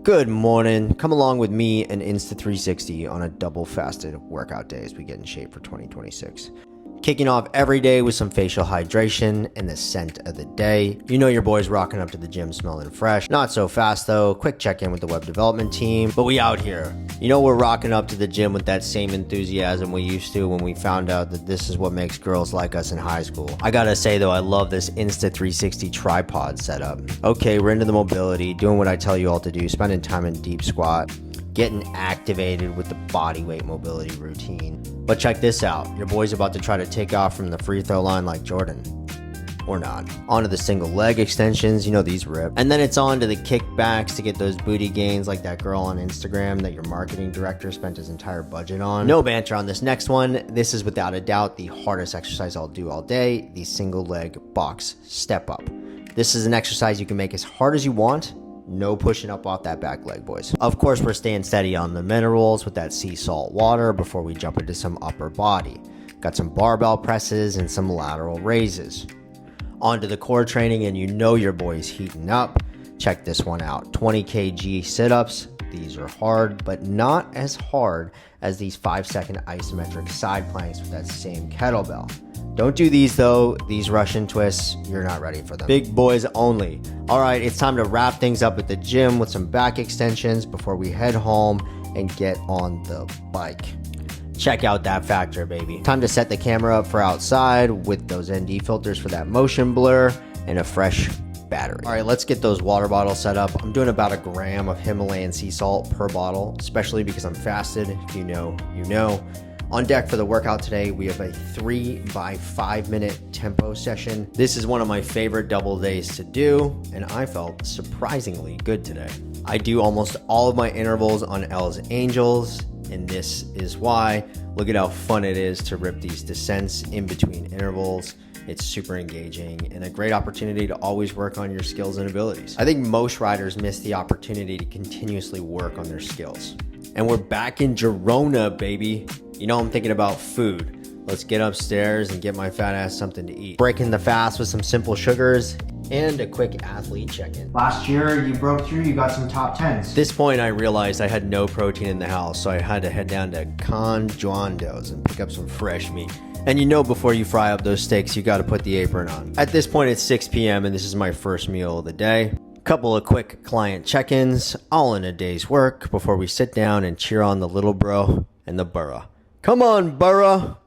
Good morning. Come along with me and Insta360 on a double fasted workout day as we get in shape for 2026. Kicking off every day with some facial hydration and the scent of the day. You know your boy's rocking up to the gym smelling fresh. Not so fast though. Quick check-in with the web development team. But we out here. You know we're rocking up to the gym with that same enthusiasm we used to when we found out that this is what makes girls like us in high school. I gotta say though, I love this Insta360 tripod setup. Okay, we're into the mobility, doing what I tell you all to do, spending time in deep squat, getting activated with the body weight mobility routine. But check this out, your boy's about to try to take off from the free throw line like Jordan. Or not. Onto the single leg extensions, you know these rip. And then it's on to the kickbacks to get those booty gains like that girl on Instagram that your marketing director spent his entire budget on. No banter on this next one. This is without a doubt the hardest exercise I'll do all day, the single leg box step up. This is an exercise you can make as hard as you want. No pushing up off that back leg, boys. Of course, we're staying steady on the minerals with that sea salt water before we jump into some upper body. Got some barbell presses and some lateral raises. On to the core training, and you know your boy's heating up. Check this one out. 20 kg sit-ups. These are hard, but not as hard as these 5-second isometric side planks with that same kettlebell. Don't do these though. These Russian twists, you're not ready for them. Big boys only. All right, it's time to wrap things up at the gym with some back extensions before we head home and get on the bike. Check out that factor, baby. Time to set the camera up for outside with those ND filters for that motion blur and a fresh battery. All right, let's get those water bottles set up. I'm doing about 1 gram of Himalayan sea salt per bottle, especially because I'm fasted. If you know, you know. On deck for the workout today, we have a 3 by 5 minute tempo session. This is one of my favorite double days to do, and I felt surprisingly good today. I do almost all of my intervals on L's Angels, and this is why. Look at how fun it is to rip these descents in between intervals. It's super engaging and a great opportunity to always work on your skills and abilities. I think most riders miss the opportunity to continuously work on their skills. And we're back in Girona, baby. You know I'm thinking about food. Let's get upstairs and get my fat ass something to eat. Breaking the fast with some simple sugars and a quick athlete check-in. Last year you broke through, you got some top 10s. At this point I realized I had no protein in the house, so I had to head down to Con Juando's and pick up some fresh meat. And you know before you fry up those steaks, you gotta put the apron on. At this point it's 6 p.m. and this is my first meal of the day. Couple of quick client check-ins, all in a day's work before we sit down and cheer on the little bro and the burra. Come on, burra!